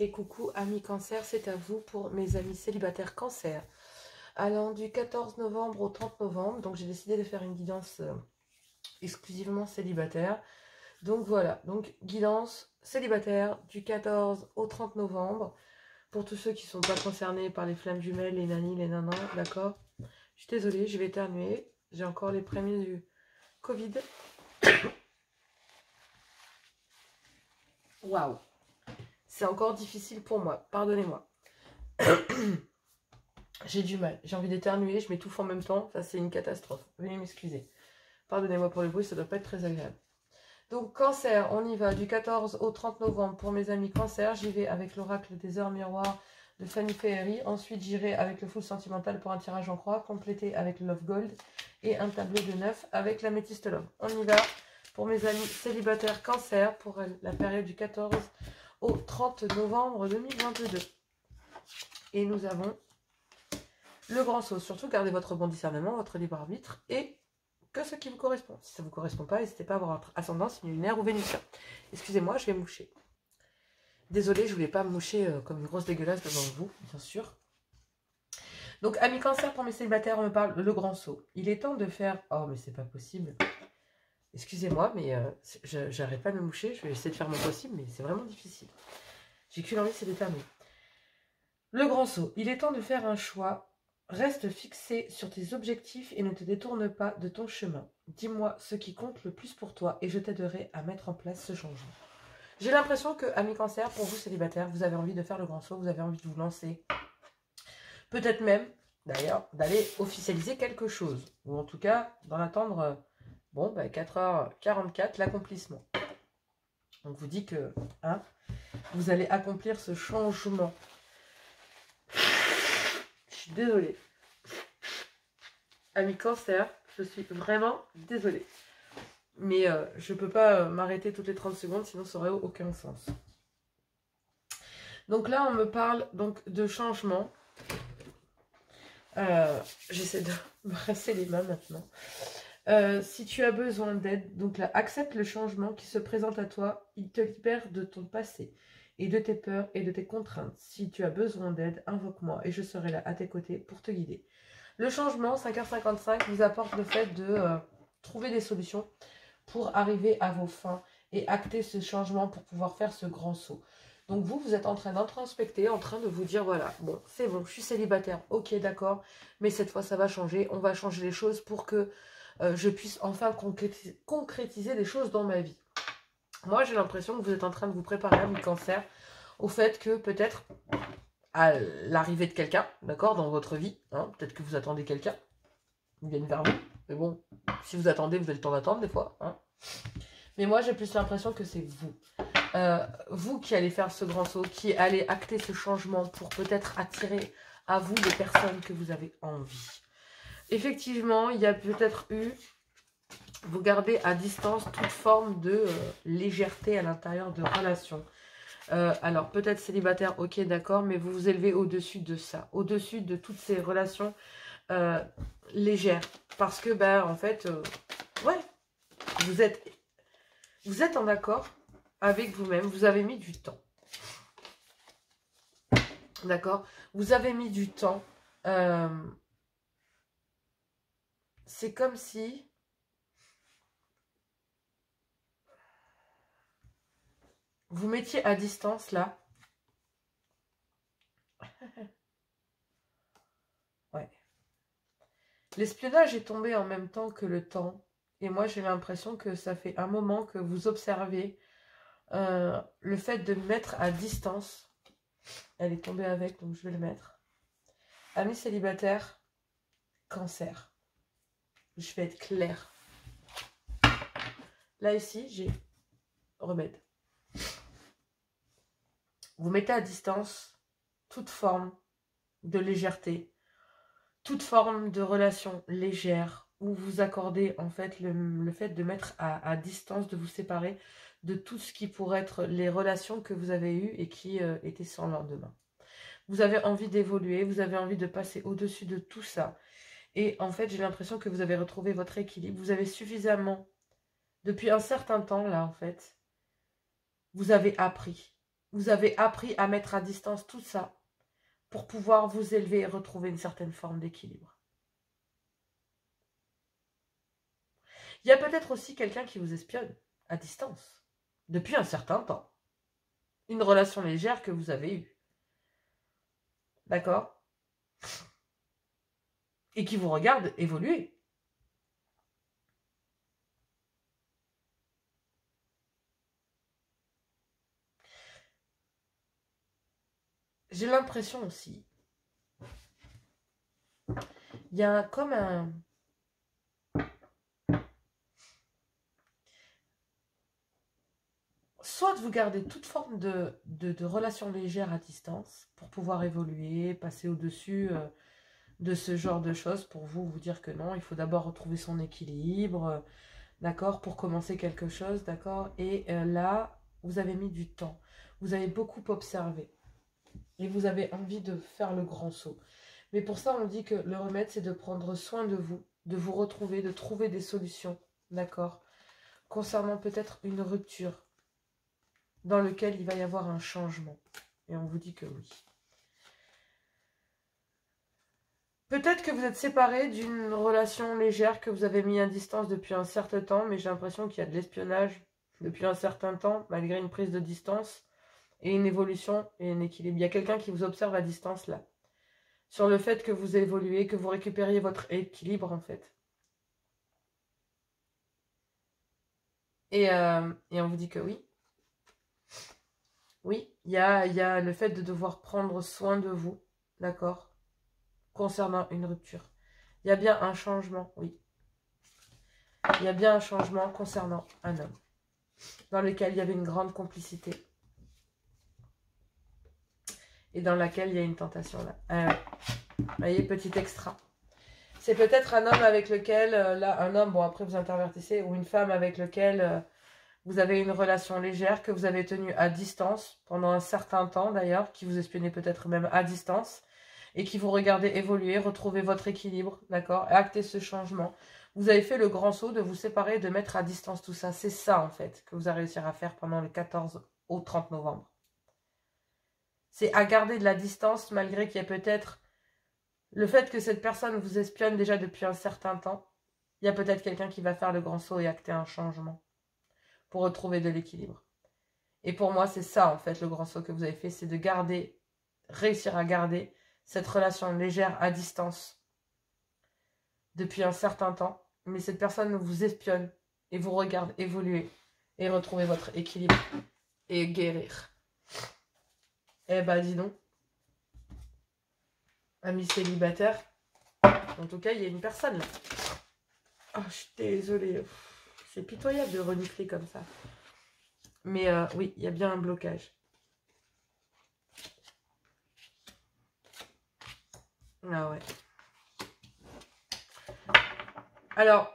Et coucou amis cancer, c'est à vous pour mes amis célibataires cancer. Allant du 14 novembre au 30 novembre, donc j'ai décidé de faire une guidance exclusivement célibataire. Donc voilà, donc guidance célibataire du 14 au 30 novembre. Pour tous ceux qui ne sont pas concernés par les flammes jumelles, les nanis, les nanans, d'accord? Je suis désolée, je vais éternuer. J'ai encore les prémices du Covid. Waouh! C'est encore difficile pour moi, pardonnez-moi. J'ai du mal, j'ai envie d'éternuer, je m'étouffe en même temps, ça c'est une catastrophe. Veuillez m'excuser. Pardonnez-moi pour le bruit, ça doit pas être très agréable. Donc cancer, on y va du 14 au 30 novembre pour mes amis cancer. J'y vais avec l'oracle des heures miroirs de Fanny Ferry. Ensuite j'irai avec le full sentimental pour un tirage en croix, complété avec le Love Gold et un tableau de 9 avec l'améthyste Love. On y va pour mes amis célibataires cancer pour la période du 14 au 30 novembre 2022. Et nous avons le grand saut. Surtout gardez votre bon discernement, votre libre arbitre et que ce qui vous correspond. Si ça ne vous correspond pas, n'hésitez pas à avoir votre ascendant, signe lunaire ou vénusien. Excusez-moi, je vais moucher. Désolée, je ne voulais pas me moucher comme une grosse dégueulasse devant vous, bien sûr. Donc, amis cancer, pour mes célibataires, on me parle le grand saut. Il est temps de faire... Oh, mais c'est pas possible. Excusez-moi, mais j'arrête pas de me moucher. Je vais essayer de faire mon possible, mais c'est vraiment difficile. J'ai qu'une envie, c'est d'éternuer. Le grand saut. Il est temps de faire un choix. Reste fixé sur tes objectifs et ne te détourne pas de ton chemin. Dis-moi ce qui compte le plus pour toi et je t'aiderai à mettre en place ce changement. J'ai l'impression que, amis cancer, pour vous célibataires, vous avez envie de faire le grand saut, vous avez envie de vous lancer. Peut-être même, d'ailleurs, d'aller officialiser quelque chose. Ou en tout cas, d'en attendre, 4h44, l'accomplissement. Donc vous dit que vous allez accomplir ce changement. Je suis désolée. Amis cancer, je suis vraiment désolée. Mais je ne peux pas m'arrêter toutes les 30 secondes, sinon ça n'aurait aucun sens. Donc là, on me parle donc de changement. J'essaie de me rincer les mains maintenant. Si tu as besoin d'aide, donc là, accepte le changement qui se présente à toi. Il te libère de ton passé et de tes peurs et de tes contraintes. Si tu as besoin d'aide, invoque-moi et je serai là à tes côtés pour te guider. Le changement, 5h55, vous apporte le fait de trouver des solutions pour arriver à vos fins et acter ce changement pour pouvoir faire ce grand saut. Donc vous êtes en train d'introspecter, en train de vous dire, voilà, bon, c'est bon, je suis célibataire, ok, d'accord, mais cette fois, ça va changer, on va changer les choses pour que je puisse enfin concrétiser des choses dans ma vie. Moi, j'ai l'impression que vous êtes en train de vous préparer, amis cancer, au fait que peut-être à l'arrivée de quelqu'un, d'accord, dans votre vie, peut-être que vous attendez quelqu'un, il vient vers vous, mais bon, si vous attendez, vous avez le temps d'attendre des fois, mais moi, j'ai plus l'impression que c'est vous. Vous qui allez faire ce grand saut, qui allez acter ce changement pour peut-être attirer à vous des personnes que vous avez envie. Effectivement, il y a peut-être eu, vous gardez à distance toute forme de légèreté à l'intérieur de relations. Alors, peut-être célibataire, ok, d'accord, mais vous vous élevez au-dessus de ça, au-dessus de toutes ces relations légères. Parce que, en fait, ouais, vous êtes en accord avec vous-même, vous avez mis du temps. D'accord? Vous avez mis du temps. C'est comme si vous mettiez à distance là. Ouais. L'espionnage est tombé en même temps que le temps. Et moi, j'ai l'impression que ça fait un moment que vous observez le fait de mettre à distance. Elle est tombée avec, donc je vais le mettre. Amis célibataires, cancer. Je vais être claire. Là, ici, j'ai remède. Vous mettez à distance toute forme de légèreté, toute forme de relation légère, où vous accordez en fait le fait de mettre à distance, de vous séparer de tout ce qui pourrait être les relations que vous avez eues et qui étaient sans lendemain. Vous avez envie d'évoluer, vous avez envie de passer au-dessus de tout ça. Et en fait, j'ai l'impression que vous avez retrouvé votre équilibre. Vous avez suffisamment, depuis un certain temps là en fait, vous avez appris. vous avez appris à mettre à distance tout ça pour pouvoir vous élever et retrouver une certaine forme d'équilibre. Il y a peut-être aussi quelqu'un qui vous espionne à distance depuis un certain temps. Une relation légère que vous avez eue. D'accord? Et qui vous regarde évoluer. J'ai l'impression aussi, il y a comme un... Soit vous gardez toute forme de relation légère à distance pour pouvoir évoluer, passer au-dessus de ce genre de choses pour vous dire que non, il faut d'abord retrouver son équilibre, d'accord, pour commencer quelque chose, d'accord. Et là, vous avez mis du temps, vous avez beaucoup observé et vous avez envie de faire le grand saut. Mais pour ça, on dit que le remède, c'est de prendre soin de vous retrouver, de trouver des solutions, d'accord, concernant peut-être une rupture dans laquelle il va y avoir un changement. Et on vous dit que oui. Peut-être que vous êtes séparés d'une relation légère que vous avez mis à distance depuis un certain temps, mais j'ai l'impression qu'il y a de l'espionnage depuis un certain temps, malgré une prise de distance et une évolution et un équilibre. Il y a quelqu'un qui vous observe à distance là, sur le fait que vous évoluez, que vous récupériez votre équilibre en fait. Et on vous dit que oui. Oui, il y a le fait de devoir prendre soin de vous, d'accord, concernant une rupture. Il y a bien un changement, oui. Il y a bien un changement concernant un homme, dans lequel il y avait une grande complicité. Et dans laquelle il y a une tentation là. Vous voyez, petit extra. C'est peut-être un homme avec lequel, là, un homme, bon après vous intervertissez, ou une femme avec lequel vous avez une relation légère que vous avez tenue à distance, pendant un certain temps d'ailleurs, qui vous espionnait peut-être même à distance, et qui vous regardez évoluer, retrouver votre équilibre, d'accord, et acter ce changement. Vous avez fait le grand saut de vous séparer, de mettre à distance tout ça. C'est ça en fait que vous allez réussir à faire pendant le 14 au 30 novembre. C'est à garder de la distance malgré qu'il y ait peut-être le fait que cette personne vous espionne déjà depuis un certain temps. Il y a peut-être quelqu'un qui va faire le grand saut et acter un changement pour retrouver de l'équilibre. Et pour moi, c'est ça, en fait, le grand saut que vous avez fait, c'est de garder, réussir à garder cette relation légère à distance depuis un certain temps. Mais cette personne vous espionne et vous regarde évoluer et retrouver votre équilibre et guérir. Eh ben, dis donc, ami célibataire, en tout cas, il y a une personne là. Oh, je suis désolée. C'est pitoyable de renifler comme ça. Mais oui, il y a bien un blocage. Ah ouais. Alors,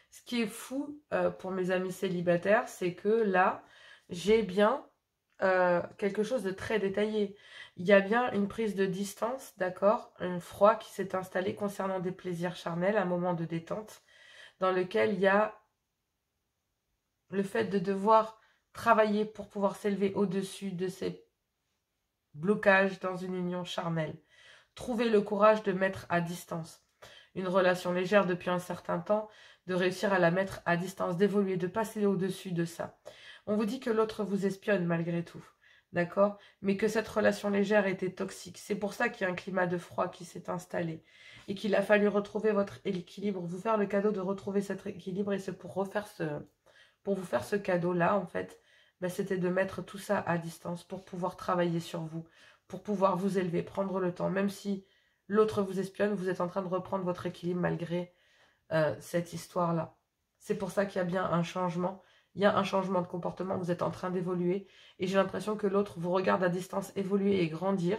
ce qui est fou pour mes amis célibataires, c'est que là, j'ai bien quelque chose de très détaillé. Il y a bien une prise de distance, d'accord, un froid qui s'est installé concernant des plaisirs charnels, un moment de détente, dans lequel il y a le fait de devoir travailler pour pouvoir s'élever au-dessus de ces blocages dans une union charnelle. Trouver le courage de mettre à distance une relation légère depuis un certain temps, de réussir à la mettre à distance, d'évoluer, de passer au-dessus de ça. On vous dit que l'autre vous espionne malgré tout, d'accord? Mais que cette relation légère était toxique. C'est pour ça qu'il y a un climat de froid qui s'est installé et qu'il a fallu retrouver votre équilibre, vous faire le cadeau de retrouver cet équilibre et c'est pour vous faire ce cadeau-là, en fait, ben, c'était de mettre tout ça à distance pour pouvoir travailler sur vous, pour pouvoir vous élever, prendre le temps. Même si l'autre vous espionne, vous êtes en train de reprendre votre équilibre malgré cette histoire-là. C'est pour ça qu'il y a bien un changement. Il y a un changement de comportement, vous êtes en train d'évoluer. Et j'ai l'impression que l'autre vous regarde à distance évoluer et grandir.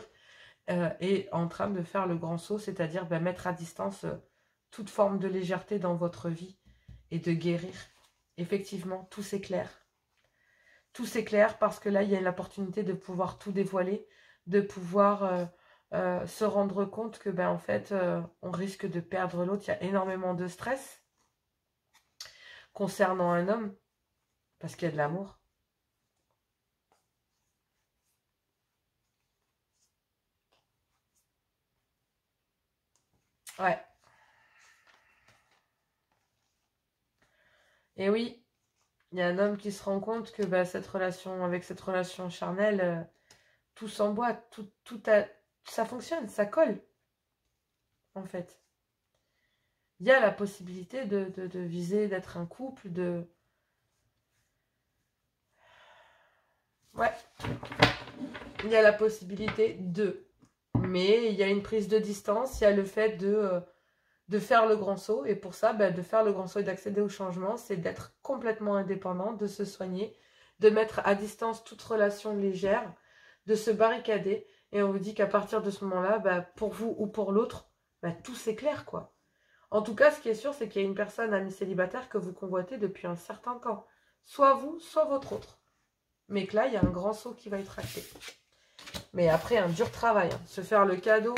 Et en train de faire le grand saut, c'est-à-dire ben, mettre à distance toute forme de légèreté dans votre vie et de guérir. Effectivement, tout s'éclaire. Tout s'éclaire parce que là, il y a l'opportunité de pouvoir tout dévoiler, de pouvoir se rendre compte que, ben, en fait, on risque de perdre l'autre. Il y a énormément de stress concernant un homme parce qu'il y a de l'amour. Ouais. Et oui, il y a un homme qui se rend compte que bah, avec cette relation charnelle, tout s'emboîte, ça fonctionne, ça colle, en fait. Il y a la possibilité de viser, d'être un couple, de... Ouais, il y a la possibilité de... Mais il y a une prise de distance, il y a le fait de faire le grand saut. Et pour ça, bah, de faire le grand saut et d'accéder au changement, c'est d'être complètement indépendant, de se soigner, de mettre à distance toute relation légère, de se barricader. Et on vous dit qu'à partir de ce moment-là, bah, pour vous ou pour l'autre, bah, tout s'éclaire, quoi. En tout cas, ce qui est sûr, c'est qu'il y a une personne amie célibataire que vous convoitez depuis un certain temps. Soit vous, soit votre autre. Mais que là, il y a un grand saut qui va être acté. Mais après, un dur travail. Hein. Se faire le cadeau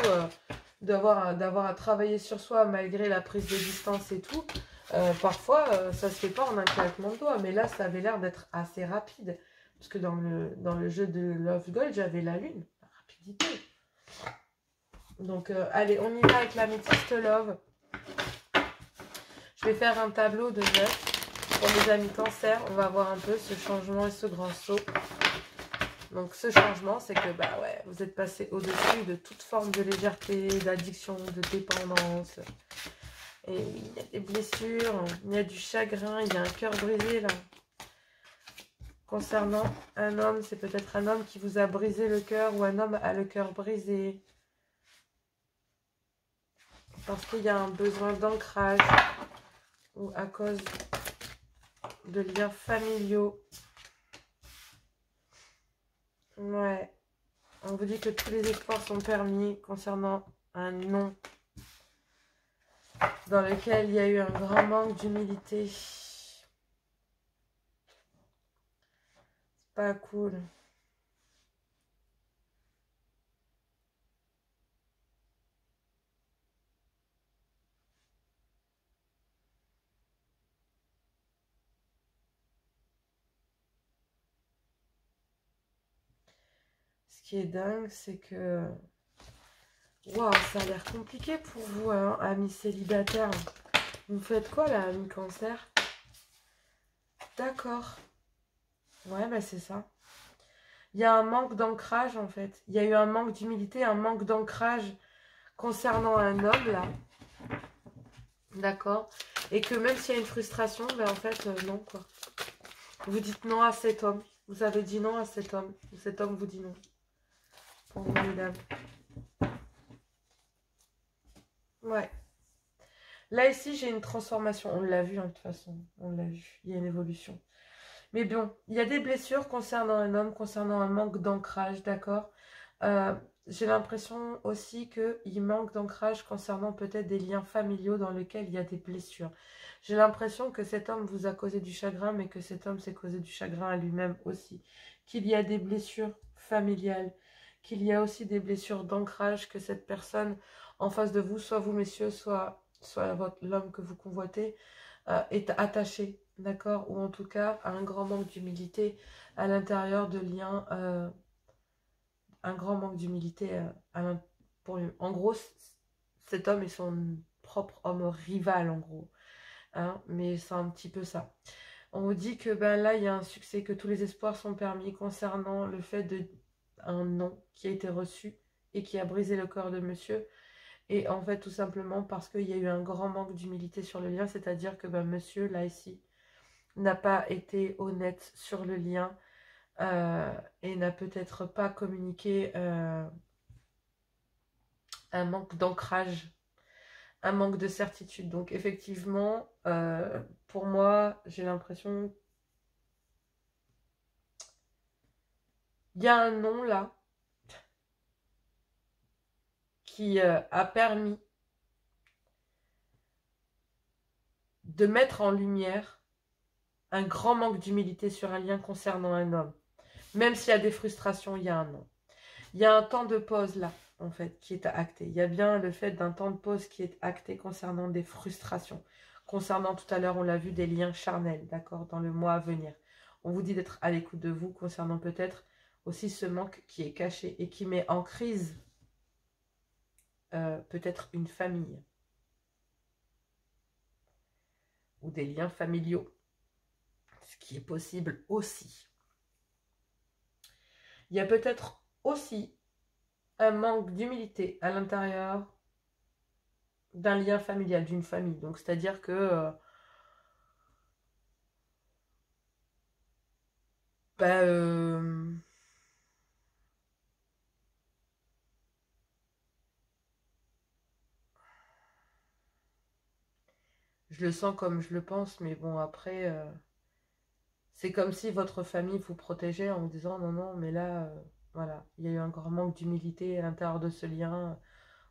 d'avoir à travailler sur soi malgré la prise de distance et tout. Parfois, ça se fait pas en un claquement de doigts. Mais là, ça avait l'air d'être assez rapide. Parce que dans le jeu de Love Gold, j'avais la lune. La rapidité. Donc, allez, on y va avec l'améthyste Love. Je vais faire un tableau de 9 pour mes amis cancer. On va voir un peu ce changement et ce grand saut. Donc ce changement, c'est que bah ouais, vous êtes passé au-dessus de toute forme de légèreté, d'addiction, de dépendance. Et il y a des blessures, il y a du chagrin, il y a un cœur brisé là. Concernant un homme, c'est peut-être un homme qui vous a brisé le cœur ou un homme a le cœur brisé. Parce qu'il y a un besoin d'ancrage ou à cause de liens familiaux. Ouais. On vous dit que tous les espoirs sont permis concernant un non dans lequel il y a eu un grand manque d'humilité. C'est pas cool. Ce qui est dingue, c'est que... Waouh, ça a l'air compliqué pour vous, hein, amis célibataires. Vous faites quoi, là, amis cancer? D'accord. Ouais, bah c'est ça. Il y a un manque d'ancrage, en fait. Il y a eu un manque d'humilité, un manque d'ancrage concernant un homme, là. D'accord. Et que même s'il y a une frustration, ben en fait, non, quoi. Vous dites non à cet homme. Vous avez dit non à cet homme. Cet homme vous dit non. Pour vous, mesdames. Ouais. Là, ici, j'ai une transformation. On l'a vu, hein, de toute façon. On l'a vu. Il y a une évolution. Mais bon, il y a des blessures concernant un homme, concernant un manque d'ancrage, d'accord. J'ai l'impression aussi qu'il manque d'ancrage concernant peut-être des liens familiaux dans lesquels il y a des blessures. J'ai l'impression que cet homme vous a causé du chagrin, mais que cet homme s'est causé du chagrin à lui-même aussi. Qu'il y a des blessures familiales, qu'il y a aussi des blessures d'ancrage, que cette personne en face de vous, soit vous messieurs, soit l'homme que vous convoitez, est attaché, d'accord, ou en tout cas a un grand manque d'humilité à l'intérieur de liens, un grand manque d'humilité pour lui. En gros, cet homme est son propre homme rival, en gros, hein, mais c'est un petit peu ça. On vous dit que ben là, il y a un succès, que tous les espoirs sont permis concernant le fait de un non qui a été reçu et qui a brisé le corps de monsieur. Et en fait, tout simplement parce qu'il y a eu un grand manque d'humilité sur le lien, c'est-à-dire que ben, monsieur, là, ici, n'a pas été honnête sur le lien et n'a peut-être pas communiqué un manque d'ancrage, un manque de certitude. Donc, effectivement, pour moi, j'ai l'impression qu'il y a un non, là, qui a permis de mettre en lumière un grand manque d'humilité sur un lien concernant un homme. Même s'il y a des frustrations, il y a un non. Il y a un temps de pause là, en fait, qui est acté. Il y a bien le fait d'un temps de pause qui est acté concernant des frustrations. Concernant tout à l'heure, on l'a vu, des liens charnels, d'accord, dans le mois à venir. On vous dit d'être à l'écoute de vous concernant peut-être aussi ce manque qui est caché et qui met en crise peut-être une famille. ou des liens familiaux. Ce qui est possible aussi. Il y a peut-être aussi un manque d'humilité à l'intérieur d'un lien familial, d'une famille. Donc, c'est-à-dire que je le sens comme je le pense, mais bon, après, c'est comme si votre famille vous protégeait en vous disant non, non, mais là, voilà, il y a eu un grand manque d'humilité à l'intérieur de ce lien.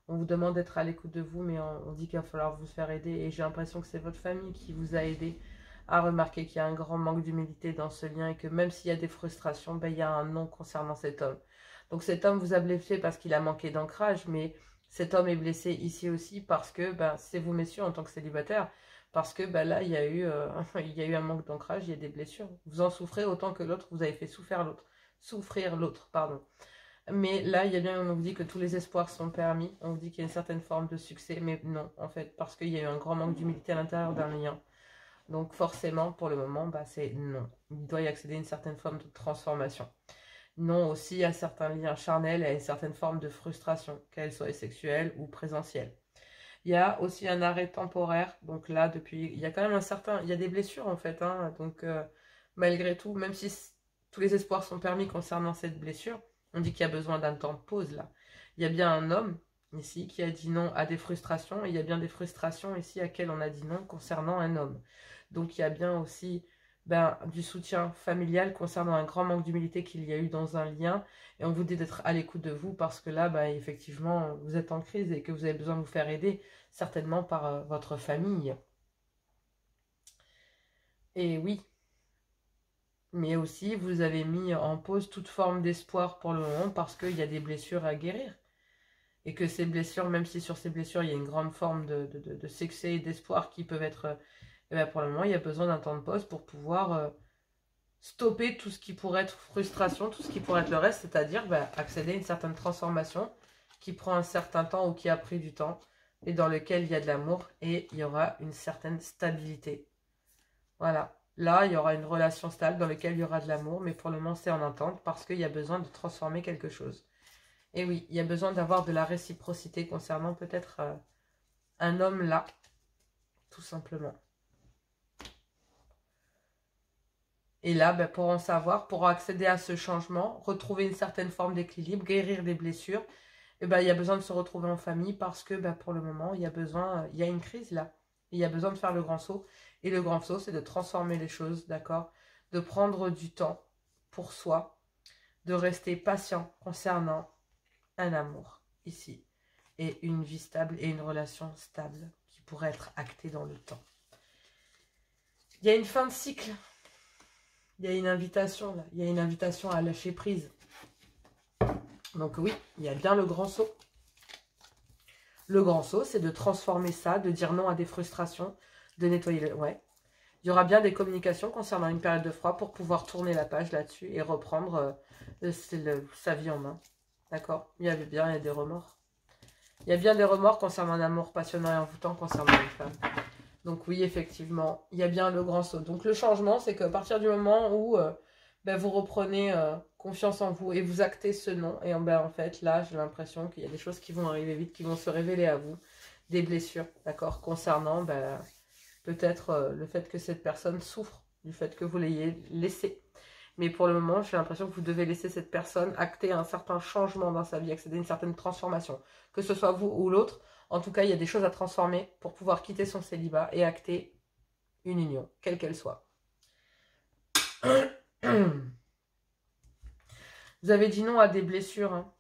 On vous demande d'être à l'écoute de vous, mais on dit qu'il va falloir vous faire aider. Et j'ai l'impression que c'est votre famille qui vous a aidé à remarquer qu'il y a un grand manque d'humilité dans ce lien et que même s'il y a des frustrations, ben, il y a un non concernant cet homme. Donc cet homme vous a blessé parce qu'il a manqué d'ancrage, mais cet homme est blessé ici aussi parce que ben, c'est vous, messieurs, en tant que célibataire, parce que ben, là, il y a eu un manque d'ancrage, il y a des blessures. Vous en souffrez autant que l'autre, vous avez fait souffrir l'autre, pardon. Mais là, il y a bien, on vous dit que tous les espoirs sont permis, on vous dit qu'il y a une certaine forme de succès, mais non, en fait, parce qu'il y a eu un grand manque d'humilité à l'intérieur d'un lien. Donc forcément, pour le moment, bah, c'est non. Il doit y accéder à une certaine forme de transformation. Non aussi à certains liens charnels et à une certaine forme de frustration, qu'elle soit sexuelle ou présentielle. Il y a aussi un arrêt temporaire, donc là, depuis, il y a quand même il y a des blessures en fait, hein, donc malgré tout, même si tous les espoirs sont permis concernant cette blessure, on dit qu'il y a besoin d'un temps de pause là. Il y a bien un homme ici qui a dit non à des frustrations, et il y a bien des frustrations ici à quelles on a dit non concernant un homme. Donc il y a bien aussi du soutien familial concernant un grand manque d'humilité qu'il y a eu dans un lien, et on vous dit d'être à l'écoute de vous parce que là, effectivement, vous êtes en crise et que vous avez besoin de vous faire aider, certainement par votre famille. Et oui, mais aussi vous avez mis en pause toute forme d'espoir pour le moment parce qu'il y a des blessures à guérir. Et que ces blessures, même si sur ces blessures il y a une grande forme de succès et d'espoir qui peuvent être... pour le moment, il y a besoin d'un temps de pause pour pouvoir stopper tout ce qui pourrait être frustration, tout ce qui pourrait être le reste, c'est-à-dire accéder à une certaine transformation qui prend un certain temps ou qui a pris du temps et dans lequel il y a de l'amour et il y aura une certaine stabilité. Voilà. Là, il y aura une relation stable dans laquelle il y aura de l'amour, mais pour le moment, c'est en attente parce qu'il y a besoin de transformer quelque chose. Et oui, il y a besoin d'avoir de la réciprocité concernant peut-être un homme là, tout simplement. Et là, pour en savoir, pour accéder à ce changement, retrouver une certaine forme d'équilibre, guérir des blessures, il y a besoin de se retrouver en famille parce que pour le moment, il y a une crise là. Il y a besoin de faire le grand saut. Et le grand saut, c'est de transformer les choses, d'accord? De prendre du temps pour soi, de rester patient concernant un amour ici. Et une vie stable et une relation stable qui pourrait être actée dans le temps. Il y a une fin de cycle. Il y a une invitation là. Il y a une invitation à lâcher prise. Donc oui, il y a bien le grand saut. Le grand saut, c'est de transformer ça, de dire non à des frustrations, de nettoyer le... Ouais. Il y aura bien des communications concernant une période de froid pour pouvoir tourner la page là-dessus et reprendre sa vie en main. D'accord? Il y a des remords. Il y a bien des remords concernant un amour passionnant et envoûtant concernant une femme. Donc oui, effectivement, il y a bien le grand saut. Donc le changement, c'est qu'à partir du moment où vous reprenez confiance en vous et vous actez ce non, et en fait, là, j'ai l'impression qu'il y a des choses qui vont arriver vite, qui vont se révéler à vous, des blessures, d'accord, concernant peut-être le fait que cette personne souffre du fait que vous l'ayez laissée. Mais pour le moment, j'ai l'impression que vous devez laisser cette personne acter un certain changement dans sa vie, accéder à une certaine transformation, que ce soit vous ou l'autre. En tout cas, il y a des choses à transformer pour pouvoir quitter son célibat et acter une union, quelle qu'elle soit. Vous avez dit non à des blessures. Hein.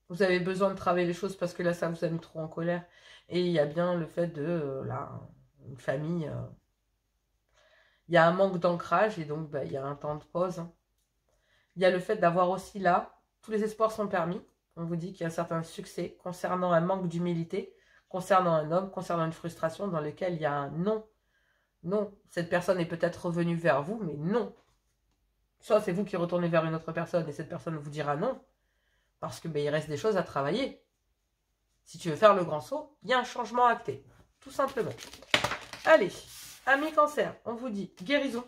Vous avez besoin de travailler les choses parce que là, ça vous a mis trop en colère. Et il y a bien le fait de, une famille... il y a un manque d'ancrage et donc il y a un temps de pause. Hein. Il y a le fait d'avoir aussi là, tous les espoirs sont permis. On vous dit qu'il y a un certain succès concernant un manque d'humilité, concernant un homme, concernant une frustration dans lequel il y a un non. Non, cette personne est peut-être revenue vers vous, mais non. Soit c'est vous qui retournez vers une autre personne et cette personne vous dira non, parce que il reste des choses à travailler. Si tu veux faire le grand saut, il y a un changement acté, tout simplement. Allez, Amis cancer, on vous dit guérison.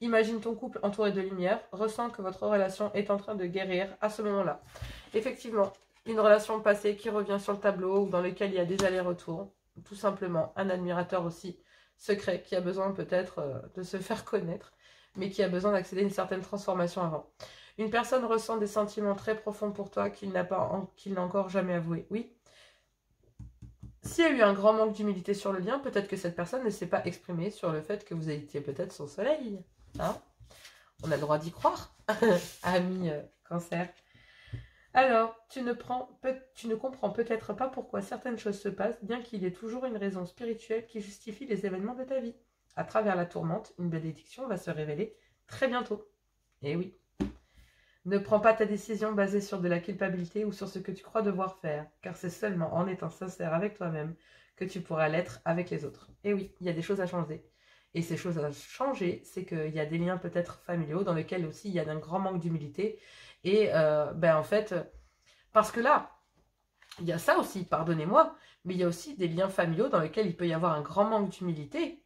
Imagine ton couple entouré de lumière, ressens que votre relation est en train de guérir à ce moment-là. Effectivement, une relation passée qui revient sur le tableau ou dans lequel il y a des allers-retours. Tout simplement, un admirateur aussi secret qui a besoin peut-être de se faire connaître, mais qui a besoin d'accéder à une certaine transformation avant. Une personne ressent des sentiments très profonds pour toi qu'il n'a encore jamais avoué. Oui. S'il y a eu un grand manque d'humilité sur le lien, peut-être que cette personne ne s'est pas exprimée sur le fait que vous étiez peut-être son soleil. Hein? On a le droit d'y croire, ami cancer. Alors, tu ne comprends peut-être pas pourquoi certaines choses se passent, bien qu'il y ait toujours une raison spirituelle qui justifie les événements de ta vie. À travers la tourmente, une bénédiction va se révéler très bientôt. Eh oui. Ne prends pas ta décision basée sur de la culpabilité ou sur ce que tu crois devoir faire, car c'est seulement en étant sincère avec toi-même que tu pourras l'être avec les autres. Et oui, il y a des choses à changer. Et ces choses à changer, c'est qu'il y a des liens peut-être familiaux dans lesquels aussi il y a un grand manque d'humilité. Et en fait, parce que là, il y a ça aussi, pardonnez-moi, mais il y a aussi des liens familiaux dans lesquels il peut y avoir un grand manque d'humilité.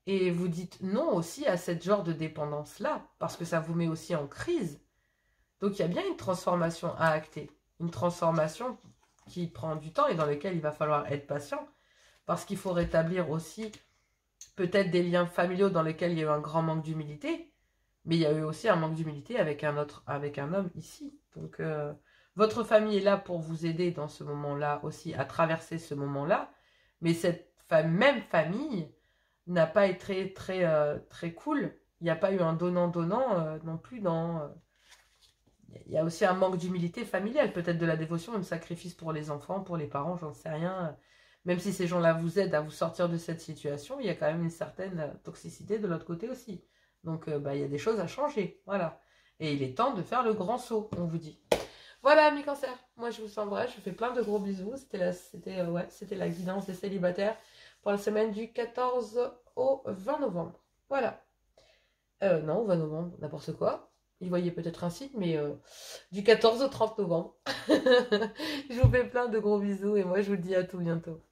Et vous dites non aussi à ce genre de dépendance-là, parce que ça vous met aussi en crise. Donc il y a bien une transformation à acter, une transformation qui prend du temps et dans laquelle il va falloir être patient, parce qu'il faut rétablir aussi peut-être des liens familiaux dans lesquels il y a eu un grand manque d'humilité, mais il y a eu aussi un manque d'humilité avec un homme ici. Donc votre famille est là pour vous aider dans ce moment-là aussi à traverser ce moment-là, mais cette même famille n'a pas été très cool. Il n'y a pas eu un donnant-donnant non plus dans... Il y a aussi un manque d'humilité familiale, peut-être de la dévotion, un sacrifice pour les enfants, pour les parents, j'en sais rien. Même si ces gens-là vous aident à vous sortir de cette situation, il y a quand même une certaine toxicité de l'autre côté aussi. Donc il y a des choses à changer, voilà. Et il est temps de faire le grand saut, on vous dit. Voilà, amis cancer, moi je vous embrasse, je vous fais plein de gros bisous. C'était la guidance des célibataires pour la semaine du 14 au 20 novembre. Voilà. Non, au 20 novembre, n'importe quoi. Il voyait peut-être un site, mais du 14 au 30 novembre. Je vous fais plein de gros bisous et moi je vous dis à tout bientôt.